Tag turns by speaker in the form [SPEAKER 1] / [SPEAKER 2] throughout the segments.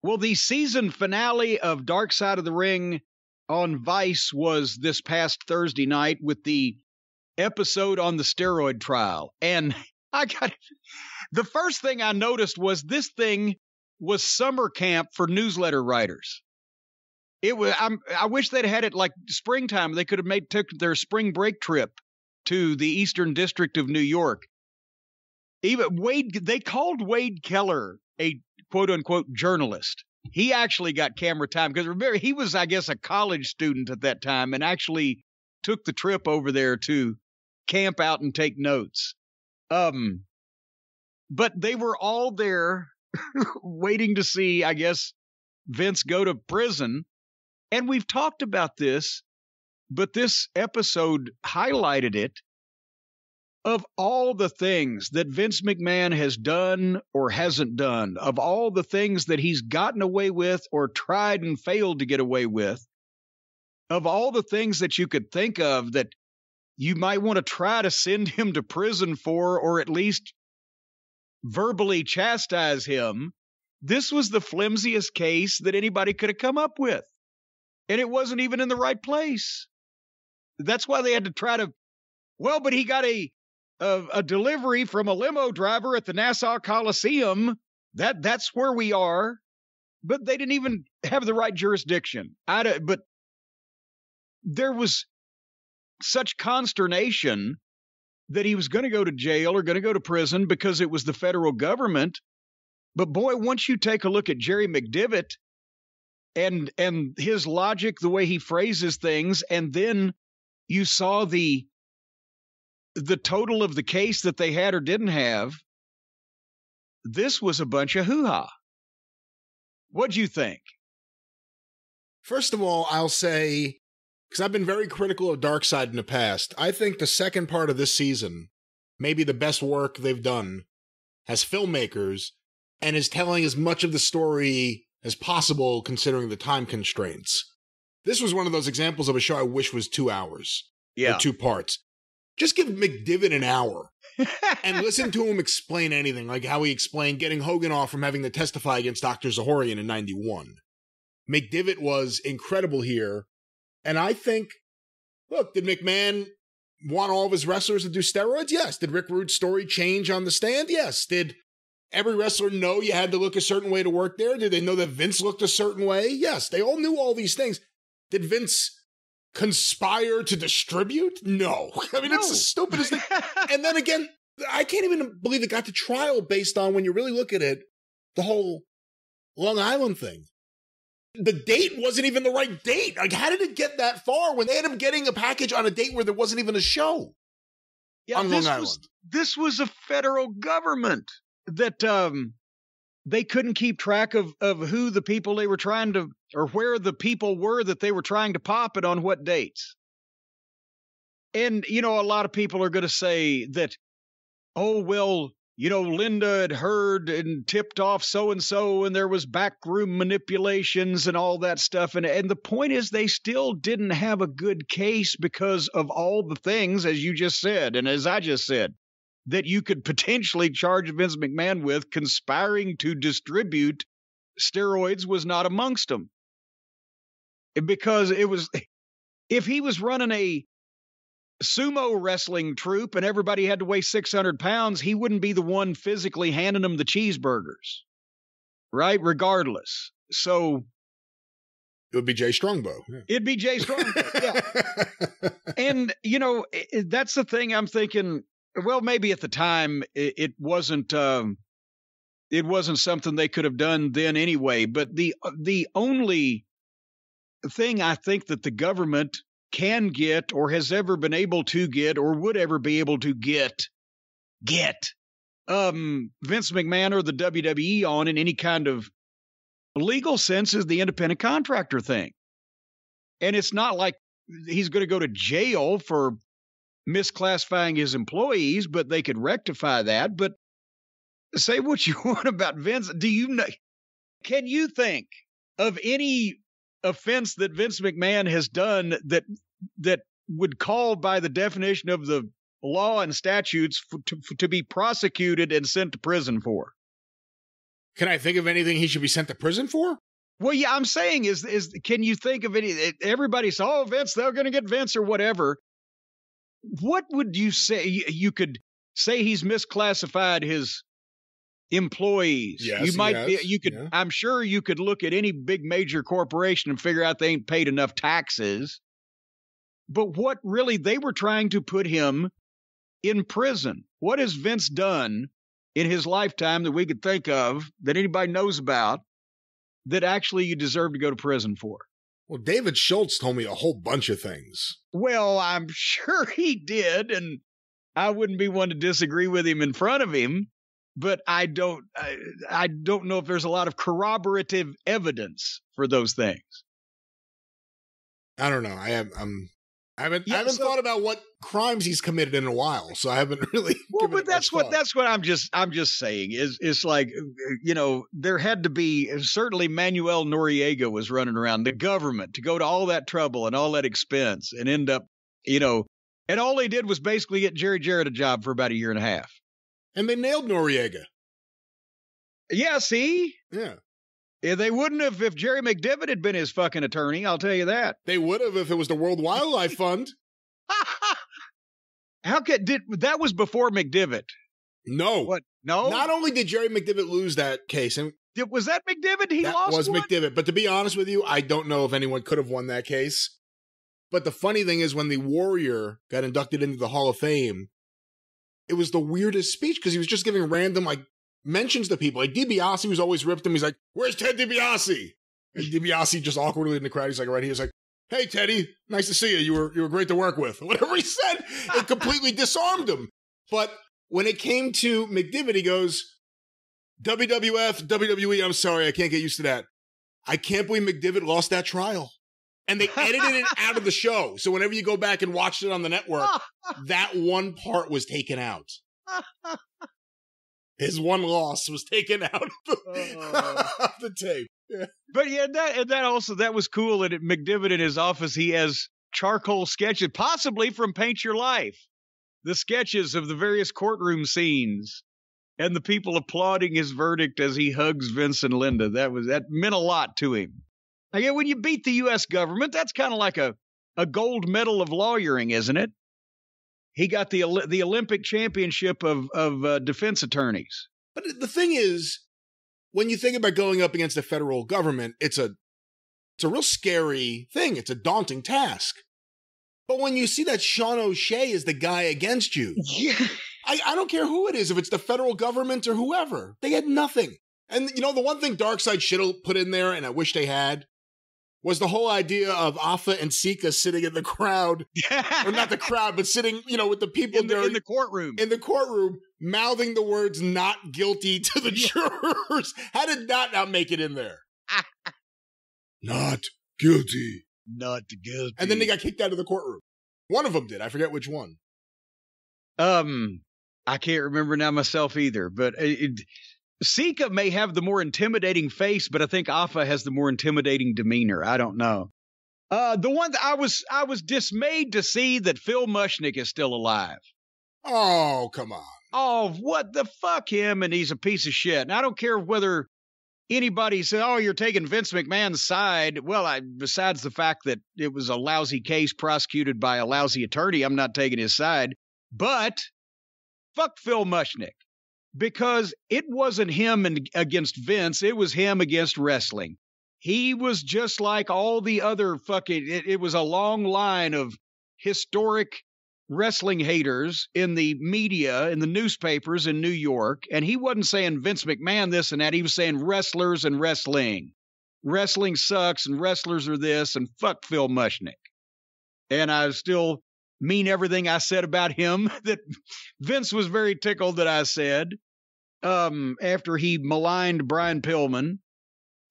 [SPEAKER 1] Well, the season finale of Dark Side of the Ring on Vice was this past Thursday night with the episode on the steroid trial. And the first thing I noticed was this thing was summer camp for newsletter writers. I wish they'd had it like springtime. They could have took their spring break trip to the Eastern District of New York. They called Wade Keller a quote unquote journalist. He actually got camera time because remember, he was, I guess, a college student at that time and actually took the trip over there to camp out and take notes. But they were all there waiting to see, I guess, Vince go to prison. And we've talked about this, but this episode highlighted it. Of all the things that Vince McMahon has done or hasn't done, of all the things that he's gotten away with or tried and failed to get away with, of all the things that you could think of that you might want to try to send him to prison for or at least verbally chastise him, this was the flimsiest case that anybody could have come up with. And it wasn't even in the right place. That's why they had to try to, well, but he got a delivery from a limo driver at the Nassau Coliseum. That's where we are. But they didn't even have the right jurisdiction. But there was such consternation that he was going to go to jail or going to go to prison because it was the federal government. But boy, once you take a look at Jerry McDivitt and his logic, the way he phrases things, and then you saw the total of the case that they had or didn't have, this was a bunch of hoo-ha. What'd you think?
[SPEAKER 2] First of all, I'll say, because I've been very critical of Darkseid in the past, I think the second part of this season may be the best work they've done as filmmakers and is telling as much of the story as possible considering the time constraints. This was one of those examples of a show I wish was 2 hours. Or 2 parts. Just give McDivitt an hour and listen to him explain anything, like how he explained getting Hogan off from having to testify against Dr. Zahorian in 91. McDivitt was incredible here. And I think, look, did McMahon want all of his wrestlers to do steroids? Yes. Did Rick Rude's story change on the stand? Yes. Did every wrestler know you had to look a certain way to work there? Did they know that Vince looked a certain way? Yes. They all knew all these things. Did Vince conspire to distribute? No. I mean, it's the stupidest thing. And then again, I can't even believe it got to trial based on, when you really look at it, the whole Long Island thing. The date wasn't even the right date. Like, how did it get that far when they had him getting a package on a date where there wasn't even a show on Long Island?
[SPEAKER 1] This was a federal government that they couldn't keep track of who the people they were trying to, or where the people were that they were trying to pop it on what dates. And, you know, a lot of people are going to say that, oh, well, you know, Linda had heard and tipped off so-and-so and there was backroom manipulations and all that stuff. And the point is they still didn't have a good case because of all the things, as you just said, and as I just said, that you could potentially charge Vince McMahon with. Conspiring to distribute steroids was not amongst them. Because it was, if he was running a sumo wrestling troupe and everybody had to weigh 600 pounds, he wouldn't be the one physically handing them the cheeseburgers, right? Regardless. So
[SPEAKER 2] it would be Jay Strongbow. Yeah.
[SPEAKER 1] It'd be Jay Strongbow, yeah. And, you know, that's the thing I'm thinking. Well, maybe at the time it wasn't something they could have done then anyway. But the only thing I think that the government can get or has ever been able to get or would ever be able to get Vince McMahon or the WWE on in any kind of legal sense is the independent contractor thing. And it's not like he's going to go to jail for misclassifying his employees, but they could rectify that. But say what you want about Vince. Do you know? Can you think of any offense that Vince McMahon has done that would call by the definition of the law and statutes to be prosecuted and sent to prison for?
[SPEAKER 2] Can I think of anything he should be sent to prison for?
[SPEAKER 1] Well, yeah, I'm saying is can you think of any? Everybody says, "Oh, Vince, they're going to get Vince or whatever." What would you say? You could say he's misclassified his employees.
[SPEAKER 2] Yes,
[SPEAKER 1] you might
[SPEAKER 2] yes,
[SPEAKER 1] be. You could.
[SPEAKER 2] yeah.
[SPEAKER 1] I'm sure you could look at any big major corporation and figure out they ain't paid enough taxes. But what really they were trying to put him in prison. What has Vince done in his lifetime that we could think of that anybody knows about that actually you deserve to go to prison for?
[SPEAKER 2] Well, David Schultz told me a whole bunch of things.
[SPEAKER 1] Well, I'm sure he did, and I wouldn't be one to disagree with him in front of him, but I don't know if there's a lot of corroborative evidence for those things.
[SPEAKER 2] I don't know. I haven't thought about what crimes he's committed in a while, so I haven't really.
[SPEAKER 1] Well, but that's what I'm just saying is like, there had to be, certainly Manuel Noriega was running around the government to go to all that trouble and all that expense and end up, and all they did was basically get Jerry Jarrett a job for about a year and a half.
[SPEAKER 2] And they nailed Noriega.
[SPEAKER 1] Yeah, see?
[SPEAKER 2] Yeah.
[SPEAKER 1] They wouldn't have if Jerry McDivitt had been his fucking attorney, I'll tell you that.
[SPEAKER 2] They would have if it was the World Wildlife Fund.
[SPEAKER 1] That was before McDivitt?
[SPEAKER 2] No.
[SPEAKER 1] What? No?
[SPEAKER 2] Not only did Jerry McDivitt lose that case, and
[SPEAKER 1] was that McDivitt?
[SPEAKER 2] That was
[SPEAKER 1] one?
[SPEAKER 2] McDivitt. But to be honest with you, I don't know if anyone could have won that case. But the funny thing is when the Warrior got inducted into the Hall of Fame, it was the weirdest speech because he was just giving random, mentions to people. Like DiBiase was always ripped him. He's like, "Where's Ted DiBiase?" And DiBiase just awkwardly in the crowd. He's like, right here. He's like, "Hey, Teddy, nice to see you. You were great to work with." Whatever he said, it completely disarmed him. But when it came to McDivitt, he goes, "WWF, WWE, I'm sorry, I can't get used to that. I can't believe McDivitt lost that trial." And they edited it out of the show. So whenever you go back and watch it on the network, that one part was taken out. His one loss was taken out of the tape. Yeah.
[SPEAKER 1] But yeah, that was cool. And at McDivitt in his office, he has charcoal sketches, possibly from Paint Your Life, the sketches of the various courtroom scenes, and the people applauding his verdict as he hugs Vince and Linda. That meant a lot to him. Again, when you beat the U.S. government, that's kind of like a gold medal of lawyering, isn't it? He got the Olympic championship of defense attorneys.
[SPEAKER 2] But the thing is, when you think about going up against the federal government, it's a real scary thing. It's a daunting task. But when you see that Sean O'Shea is the guy against you,
[SPEAKER 1] yeah,
[SPEAKER 2] I don't care who it is, if it's the federal government or whoever, they had nothing. And the one thing Darkseid should have put in there, and I wish they had, was the whole idea of Afa and Sika sitting in the crowd, or not the crowd, but sitting, with the people
[SPEAKER 1] in the courtroom.
[SPEAKER 2] In the courtroom, mouthing the words "not guilty" to the jurors. How did that not make it in there? Not guilty.
[SPEAKER 1] Not guilty.
[SPEAKER 2] And then they got kicked out of the courtroom. One of them did. I forget which one.
[SPEAKER 1] I can't remember now myself either, but Sika may have the more intimidating face, but I think Afa has the more intimidating demeanor. I don't know. The one that I was dismayed to see that Phil Mushnick is still alive.
[SPEAKER 2] Oh, come on.
[SPEAKER 1] Oh, what the fuck him, and he's a piece of shit. And I don't care whether anybody says, "Oh, you're taking Vince McMahon's side." Well, besides the fact that it was a lousy case prosecuted by a lousy attorney, I'm not taking his side. But fuck Phil Mushnick. Because it wasn't him against Vince, it was him against wrestling. He was just like all the other it was a long line of historic wrestling haters in the media, in the newspapers in New York, and he wasn't saying Vince McMahon this and that. He was saying wrestlers and wrestling. Wrestling sucks and wrestlers are this, and fuck Phil Mushnick. And I still mean everything I said about him that Vince was very tickled that I said. After he maligned Brian Pillman,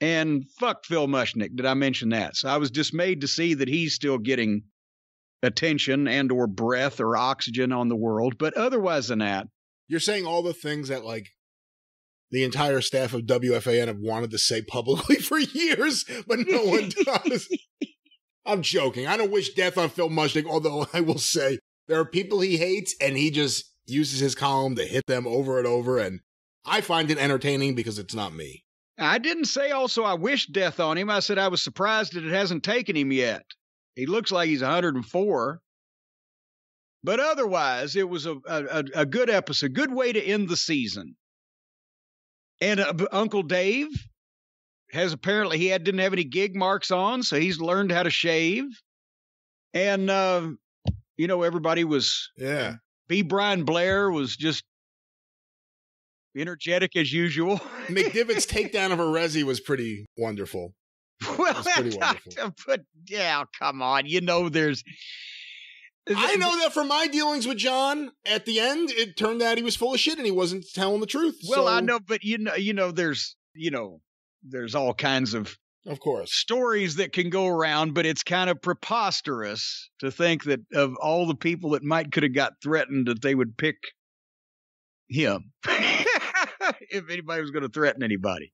[SPEAKER 1] and fuck Phil Mushnick. Did I mention that? So I was dismayed to see that he's still getting attention and or breath or oxygen on the world. But otherwise than that.
[SPEAKER 2] You're saying all the things that the entire staff of WFAN have wanted to say publicly for years, but no one does. I'm joking. I don't wish death on Phil Mushnick, although I will say there are people he hates and he just uses his column to hit them over and over, and I find it entertaining because it's not me.
[SPEAKER 1] I didn't say also I wished death on him. I said I was surprised that it hasn't taken him yet. He looks like he's 104. But otherwise, it was a good episode, good way to end the season. And Uncle Dave has apparently, didn't have any gig marks on, so he's learned how to shave. And, everybody was, B. Brian Blair was just energetic as usual.
[SPEAKER 2] McDivitt's takedown of Arezzi was pretty wonderful.
[SPEAKER 1] Well, pretty wonderful. But yeah, come on. there's...
[SPEAKER 2] I know that from my dealings with John, at the end, it turned out he was full of shit and he wasn't telling the truth.
[SPEAKER 1] Well, I know, but there's all kinds of
[SPEAKER 2] course,
[SPEAKER 1] stories that can go around, but it's kind of preposterous to think that of all the people that could have got threatened, that they would pick him if anybody was going to threaten anybody.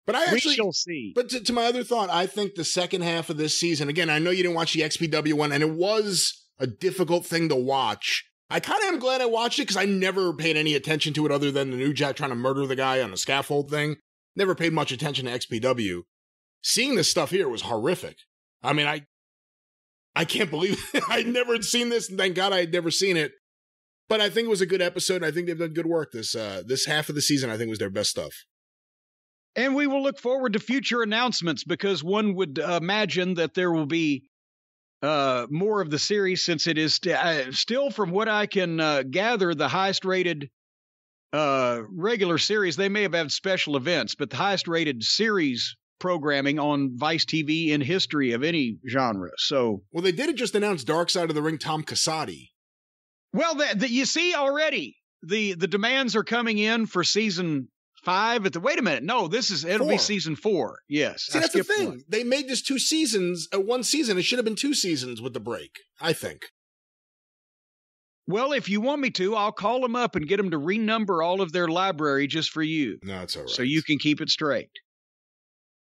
[SPEAKER 2] But we
[SPEAKER 1] shall see.
[SPEAKER 2] But to my other thought, I think the second half of this season, again, I know you didn't watch the XPW one, and it was a difficult thing to watch. I kind of am glad I watched it because I never paid any attention to it other than the New Jack trying to murder the guy on the scaffold thing. Never paid much attention to XPW. Seeing this stuff here was horrific. I mean, I can't believe I'd never seen this, and thank God I had never seen it. But I think it was a good episode. I think they've done good work. This half of the season, I think, was their best stuff.
[SPEAKER 1] And we will look forward to future announcements because one would imagine that there will be more of the series since it is still, from what I can gather, the highest rated regular series. They may have had special events, but the highest rated series programming on Vice TV in history of any genre. So,
[SPEAKER 2] well, they did just announce Dark Side of the Ring Tom Casati.
[SPEAKER 1] Well, you see already the demands are coming in for season 5 wait a minute. No, it'll be season 4. Yes.
[SPEAKER 2] See, that's the thing. One. They made this 2 seasons, 1 season. It should have been 2 seasons with the break, I think.
[SPEAKER 1] Well, if you want me to, I'll call them up and get them to renumber all of their library just for you.
[SPEAKER 2] No, it's all right.
[SPEAKER 1] So you can keep it straight.